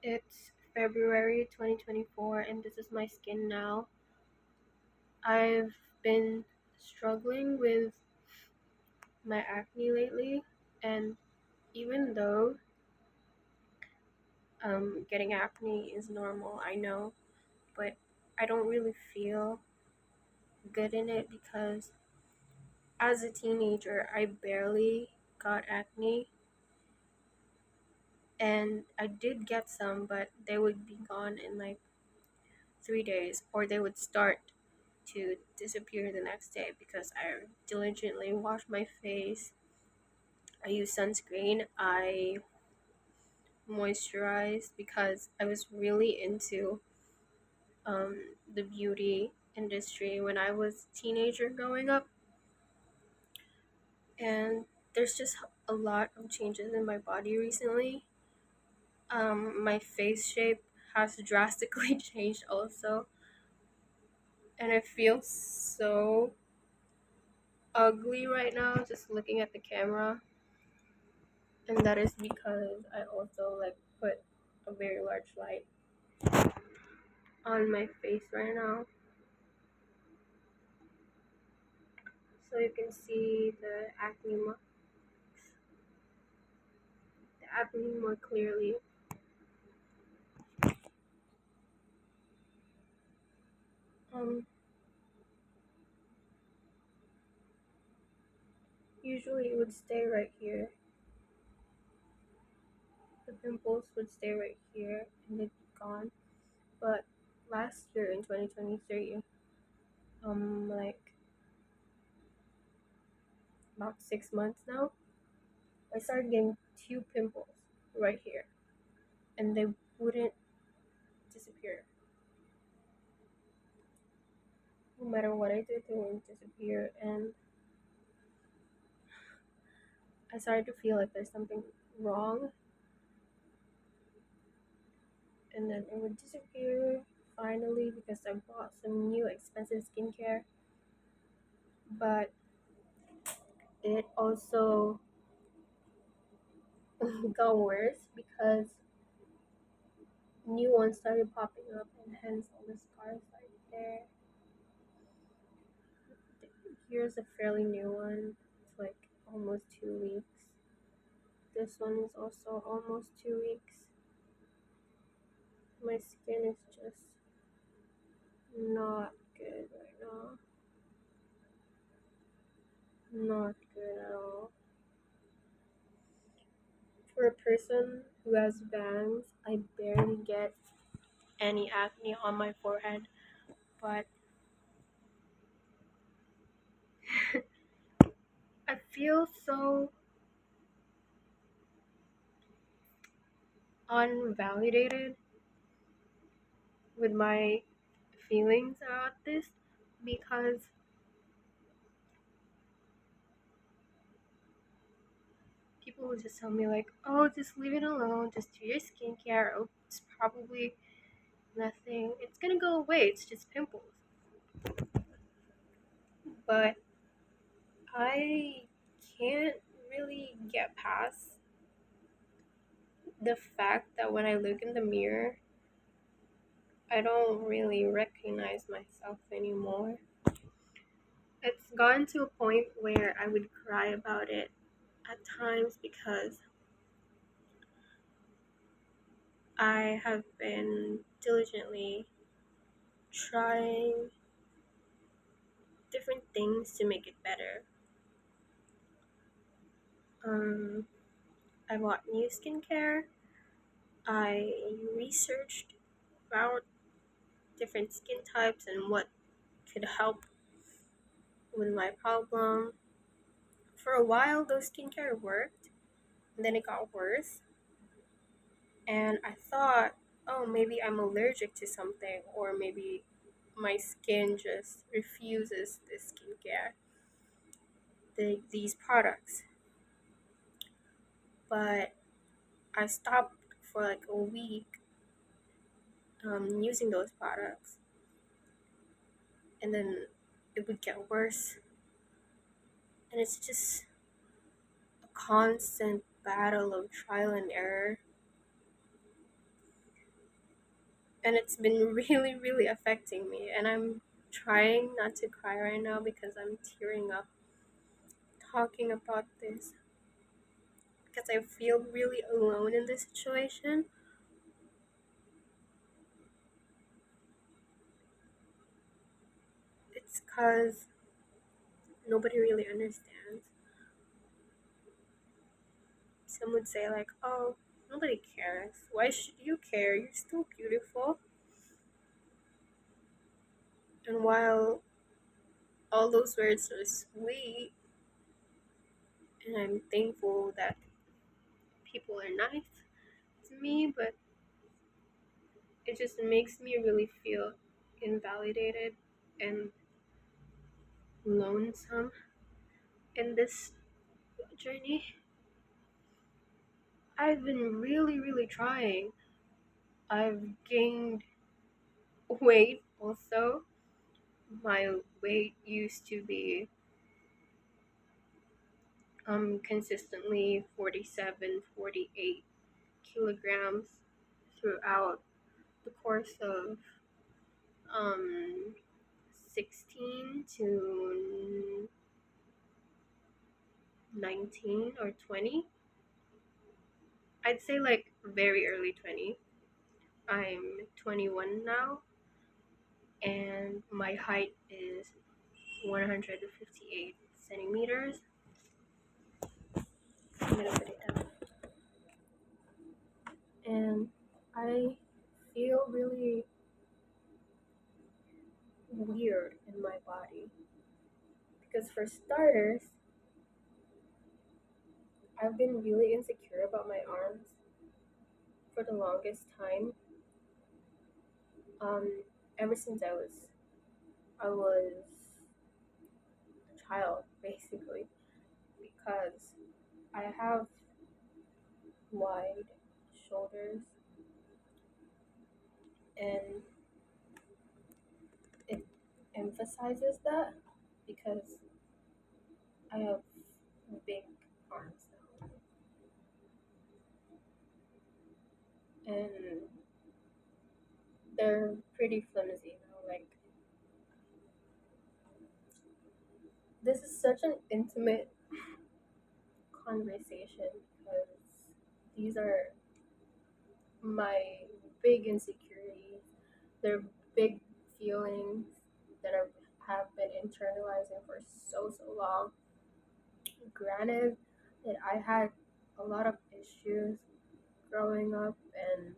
It's February 2024 and this is my skin now. I've been struggling with my acne lately, and even though getting acne is normal, I know, but I don't really feel good in it because as a teenager I barely got acne, and I did get some, but they would be gone in like 3 days, or they would start to disappear the next day because I diligently wash my face. I use sunscreen. I moisturize because I was really into um, the beauty industry when I was a teenager growing up, and there's just a lot of changes in my body recently. My face shape has drastically changed also, and I feel so ugly right now just looking at the camera. And that is because I also like put a very large light on my face right now, so you can see the acne more clearly. Um, Usually it would stay right here. The pimples would stay right here and they'd be gone. But last year in 2023, like about 6 months now, I started getting two pimples right here, and they wouldn't disappear. No matter what I did, they wouldn't disappear, and I started to feel like there's something wrong, and then it would disappear finally because I bought some new expensive skincare. But it also got worse because new ones started popping up, and hence all the scars right there. Here's a fairly new one. It's like almost 2 weeks. This one is also almost 2 weeks. My skin is just not good right now. Not good at all. For a person who has bangs, I barely get any acne on my forehead, but I feel so unvalidated with my feelings about this because people will just tell me like, "Oh, just leave it alone. Just do your skincare. Oh, it's probably nothing. It's gonna go away. It's just pimples." But I can't really get past the fact that when I look in the mirror, I don't really recognize myself anymore. It's gotten to a point where I would cry about it at times because I have been diligently trying different things to make it better. Um, I bought new skincare. I researched about different skin types and what could help with my problem. For a while, those skincare worked, and then it got worse. And I thought, oh, maybe I'm allergic to something, or maybe my skin just refuses this skincare, these products. But I stopped for like a week using those products, and then it would get worse. And it's just a constant battle of trial and error. and it's been really, really affecting me. And I'm trying not to cry right now because I'm tearing up talking about this because I feel really alone in this situation. It's because nobody really understands. Some would say, like, oh, nobody cares. Why should you care? You're still beautiful. And while all those words are sweet, and I'm thankful that people are nice to me, but it just makes me really feel invalidated and lonesome in this journey. I've been really, really trying. I've gained weight also. My weight used to be consistently 47, 48 kilograms throughout the course of um 16 to 19 or 20. I'd say like very early 20. I'm 21 now, and my height is 158 centimeters. I'm gonna put it down. And I feel really weird in my body because, for starters, I've been really insecure about my arms for the longest time. Um, ever since I was a child, basically, because I have wide shoulders, and it emphasizes that because I have big arms now, and they're pretty flimsy now. Like, this is such an intimate conversation because these are my big insecurities. They're big feelings that have been internalizing for so long. Granted that I had a lot of issues growing up, and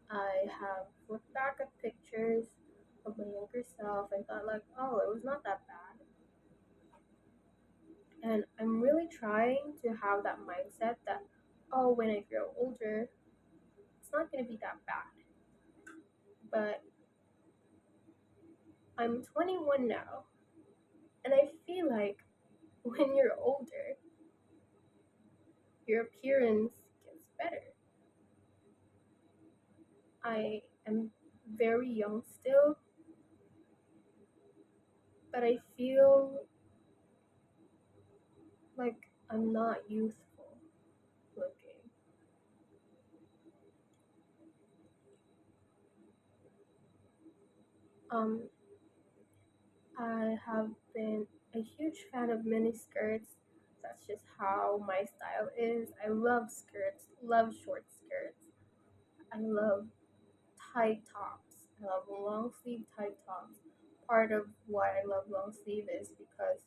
I have looked back at pictures of my younger self and thought, like, oh, it was not that bad. And I'm really trying to have that mindset that, oh, when I grow older, it's not going to be that bad. But I'm 21 now, and I feel like when you're older, your appearance gets better. I am very young still, but I feel like I'm not youthful looking. Um, I have been a huge fan of mini skirts. That's just how my style is. I love skirts, love short skirts. I love tight tops. I love long sleeve tight tops. Part of why I love long sleeve is because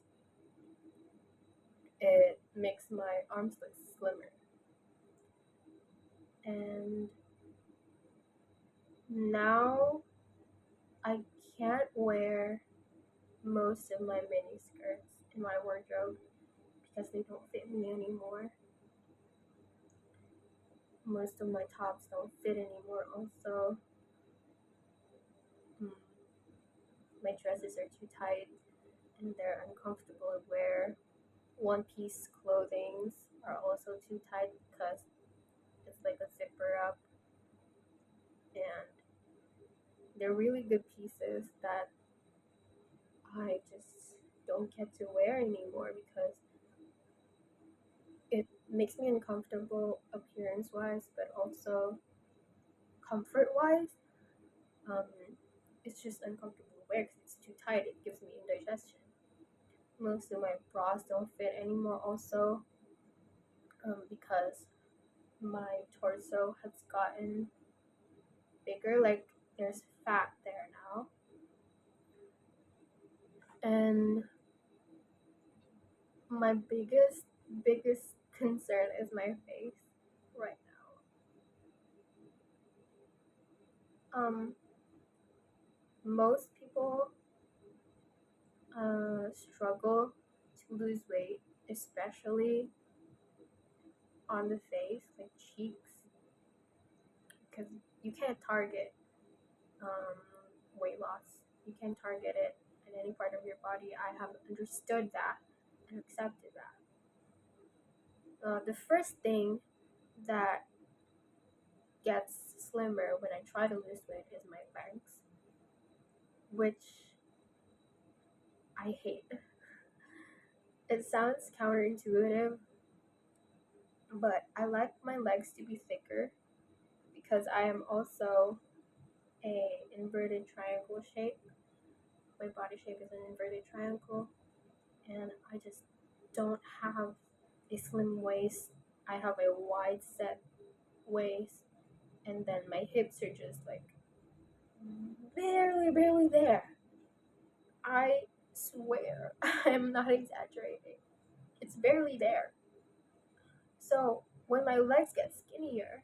it makes my arms look slimmer. And now I can't wear most of my mini skirts in my wardrobe because they don't fit me anymore. Most of my tops don't fit anymore. Also, mm, my dresses are too tight and they're uncomfortable to wear. One piece clothings are also too tight because it's like a zipper up, and they're really good pieces that I just don't get to wear anymore because it makes me uncomfortable appearance wise, but also comfort wise, um, it's just uncomfortable to wear because it's too tight. It gives me indigestion. Most of my bras don't fit anymore, also, because my torso has gotten bigger. Like there's fat there now, and my biggest concern is my face right now. Most people struggle to lose weight, especially on the face, like cheeks, because you can't target um, weight loss. You can target it in any part of your body. I have understood that and accepted that. The first thing that gets slimmer when I try to lose weight is my legs, which I hate. It sounds counterintuitive, but I like my legs to be thicker because I am also a inverted triangle shape. My body shape is an inverted triangle, and I just don't have a slim waist. I have a wide set waist, and then my hips are just like barely there. I swear, I'm not exaggerating. It's barely there. So when my legs get skinnier,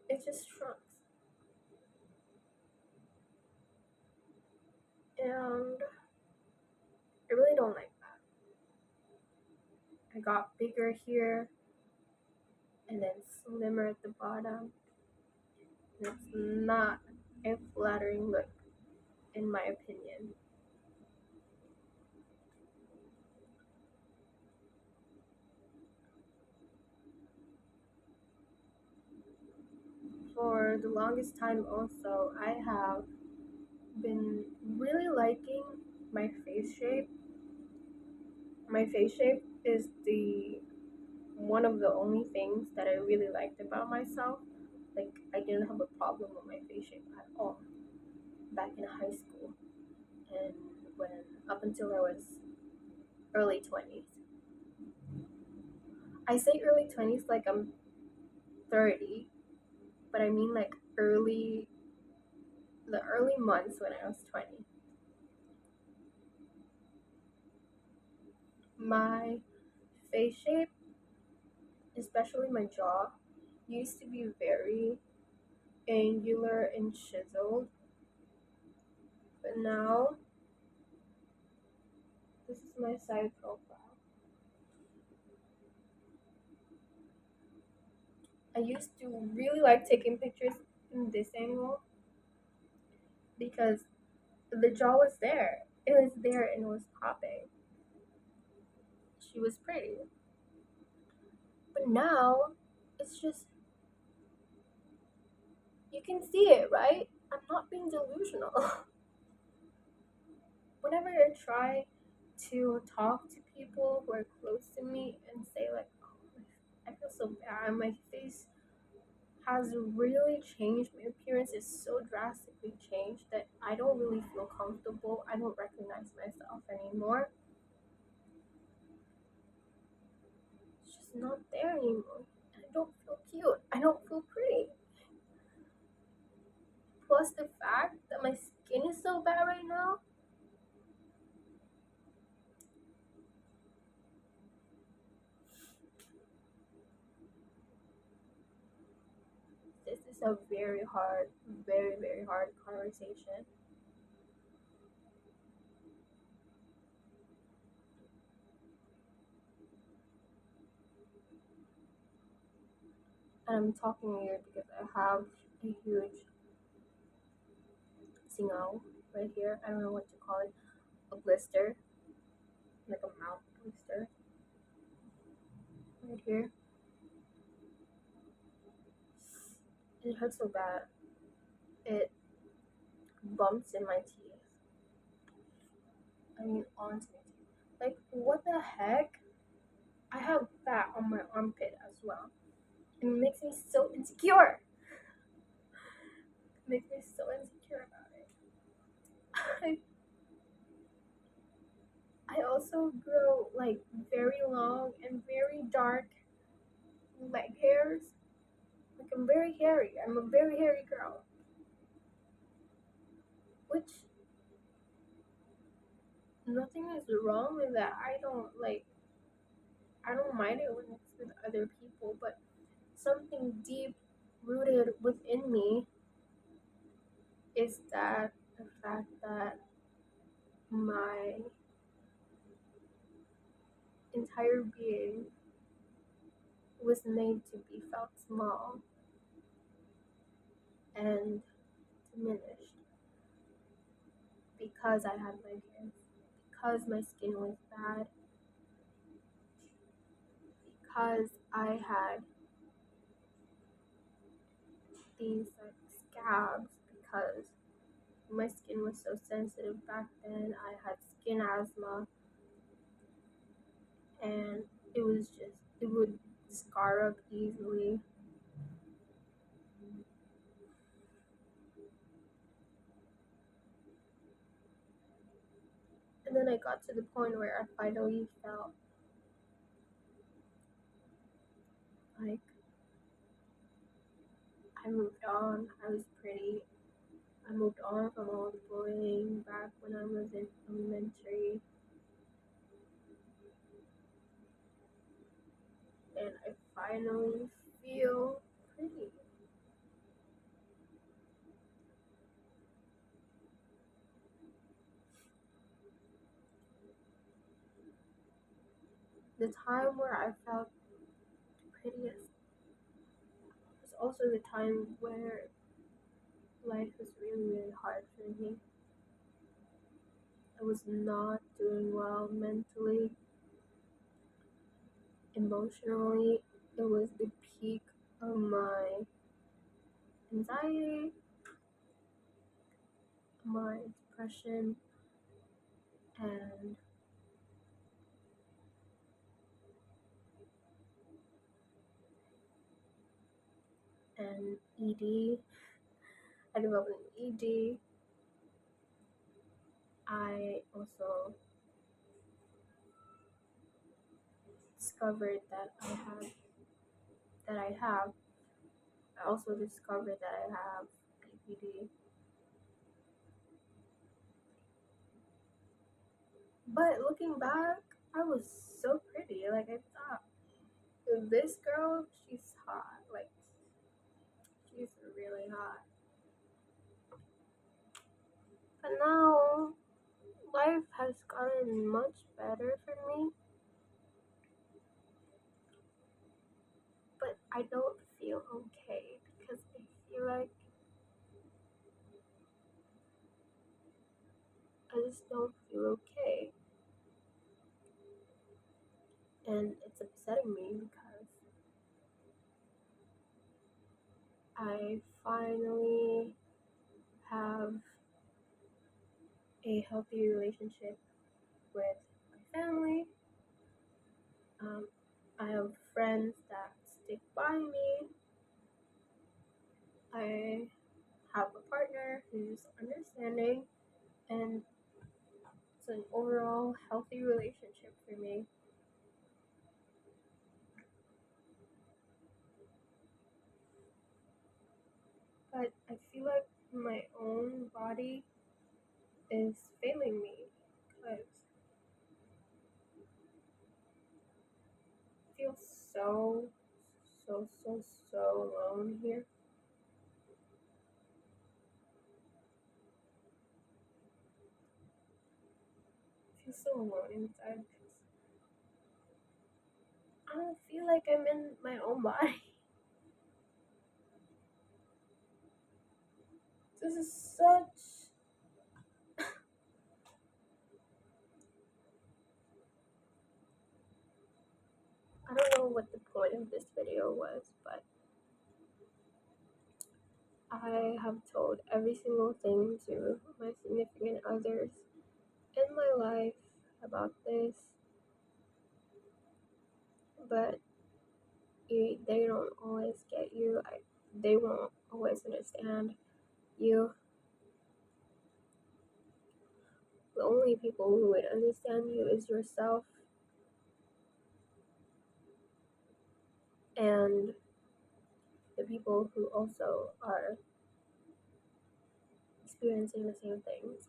it just shrunks. And I really don't like that. I got bigger here and then slimmer at the bottom. And it's not a flattering look, in my opinion. For the longest time, also, I have been really liking my face shape. My face shape is the one of the only things that I really liked about myself. Like, I didn't have a problem with my face shape at all back in high school and when up until I was early 20s. I say early 20s like I'm 30, but I mean like the early months when I was 20. My face shape, especially my jaw, used to be very angular and chiseled, but now this is my side profile. I used to really like taking pictures in this angle because the jaw was there. It was there and it was popping. She was pretty. But now it's just, you can see it, right? I'm not being delusional. Whenever I try to talk to people who are close to me and say like, oh, I feel so bad, my face has really changed, my appearance is so drastically changed that I don't really feel comfortable. I don't recognize myself anymore. It's just not there anymore. I don't feel cute. I don't feel pretty. Plus the fact that my skin is so bad right now. This is a very hard conversation. And I'm talking here because I have a huge singal right here. I don't know what to call it. A blister, like a mouth blister right here. It hurts so bad. It bumps in my teeth. I mean, onto my teeth. Like, what the heck? I have fat on my armpit as well. It makes me so insecure. It makes me so insecure about it. I also grow like very long and very dark leg hairs. Like I'm very hairy. I'm a very hairy girl. Which nothing is wrong with that. I don't mind it when it's with other people, but something deep rooted within me is that the fact that my entire being was made to be felt small and diminished because I had leg hair, because my skin was bad, because I had these like scabs, because my skin was so sensitive back then. I had skin asthma, and it would scar up easily. And then I got to the point where I finally felt like I moved on. I was pretty. I moved on from all the bullying back when I was in elementary, and I finally feel pretty. The time where I felt prettiest was also the time where life was really, really hard for me. I was not doing well mentally, emotionally. It was the peak of my anxiety, my depression, and ED. I developed an ED. I also discovered that I have. I also discovered that I have PPD. But looking back, I was so pretty. Like I thought, this girl, she's hot. Like she's really hot. But now life has gotten much better for me. But I don't feel okay because I feel like I just don't feel okay. And it's upsetting me because I finally have a healthy relationship with my family. Um, I have friends that stick by me. I have a partner who's understanding, and it's an overall healthy relationship for me. But I feel like my own body is failing me because I feel so alone here. I feel so alone inside because I don't feel like I'm in my own body. This is such. I don't know what the point of this video was, but I have told every single thing to my significant others in my life about this, but they don't always get you. They won't always understand you. The only people who would understand you is yourself and the people who also are experiencing the same things.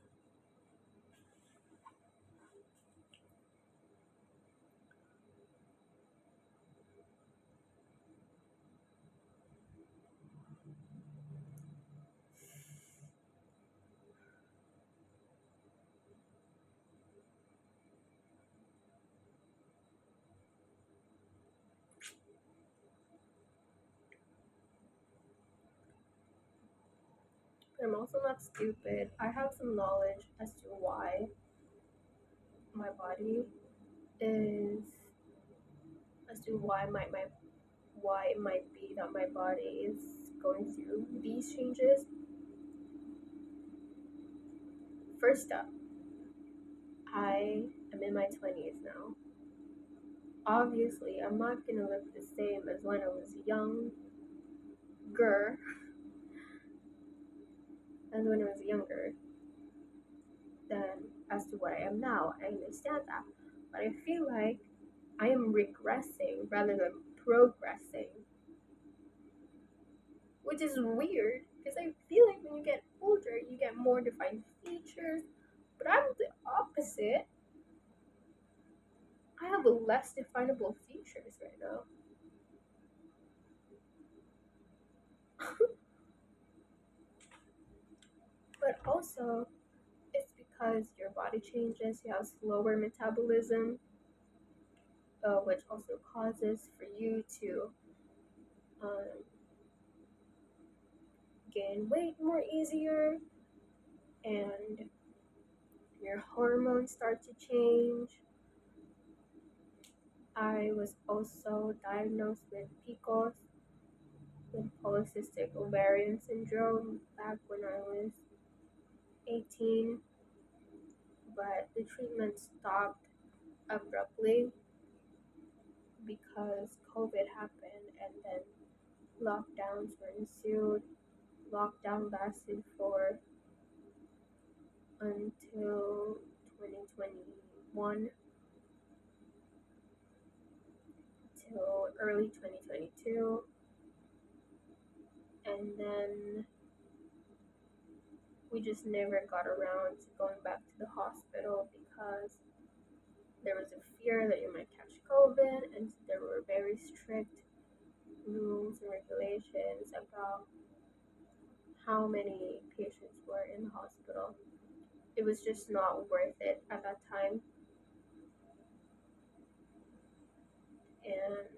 But I'm also not stupid. I have some knowledge as to why my body is, as to why it might be that my body is going through these changes. First up, I am in my 20s now. Obviously, I'm not gonna look the same as when I was younger, as when I was younger than as to what I am now. I understand that, but I feel like I am regressing rather than progressing, which is weird because I feel like when you get older, you get more defined features, but I'm the opposite. I have less definable features right now. But also, it's because your body changes, you have slower metabolism, which also causes for you to um, gain weight more easier, and your hormones start to change. I was also diagnosed with PCOS, with polycystic ovarian syndrome, back when I was 18, but the treatment stopped abruptly because COVID happened and then lockdowns were ensued. Lockdown lasted for until 2021 till early 2022, and then we just never got around to going back to the hospital because there was a fear that you might catch COVID, and there were very strict rules and regulations about how many patients were in the hospital. It was just not worth it at that time, and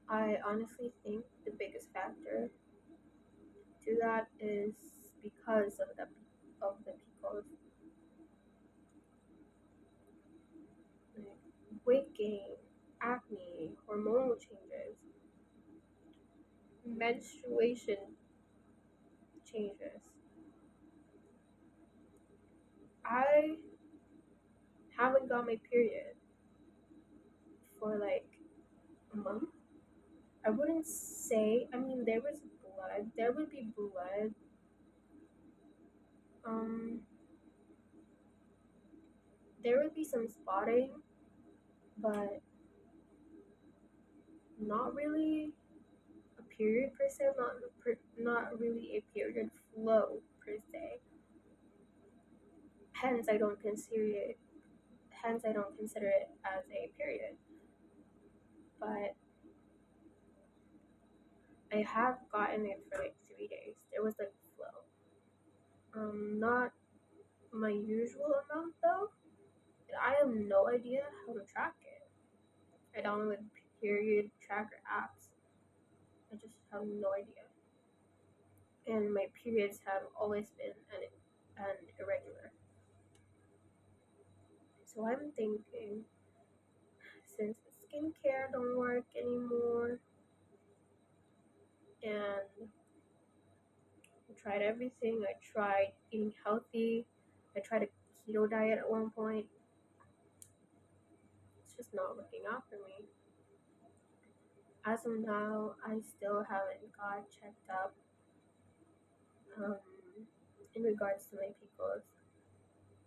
I honestly think the biggest factor to that is because of the PCOS, like weight gain, acne, hormonal changes, menstruation changes. I haven't got my period for like a month. I wouldn't say. I mean, there was blood. There would be blood. Um, there would be some spotting, but not really a period per se. Not really a period flow per se. Hence, I don't consider it. Hence, I don't consider it as a period. But I have gotten it for like 3 days. There was like flow. Not my usual amount though. I have no idea how to track it. I download period tracker apps. I just have no idea. And my periods have always been an irregular. So I'm thinking, since skincare don't work anymore, and tried everything. I tried eating healthy. I tried a keto diet at one point. It's just not working out for me. As of now, I still haven't got checked up um, in regards to my PCOS,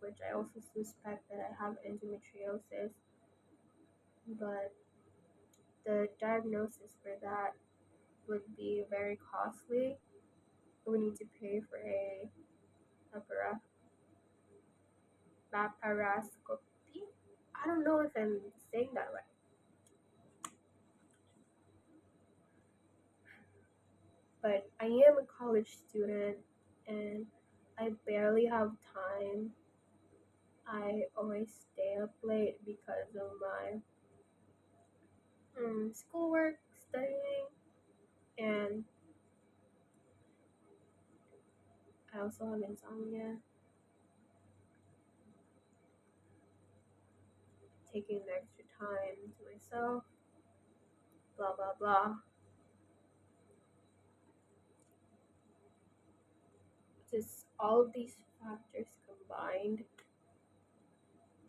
which I also suspect that I have endometriosis, but the diagnosis for that would be very costly. We need to pay for a laparoscopy. I don't know if I'm saying that right, but I am a college student and I barely have time. I always stay up late because of my schoolwork, studying, and I also have insomnia. Taking the extra time to myself, blah blah blah. Just all of these factors combined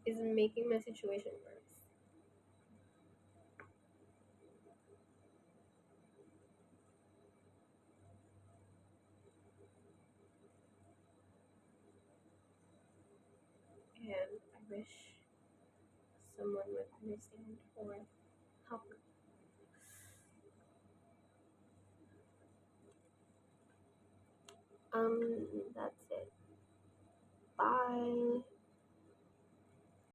is making my situation worse. And I wish someone would understand or help. That's it. Bye.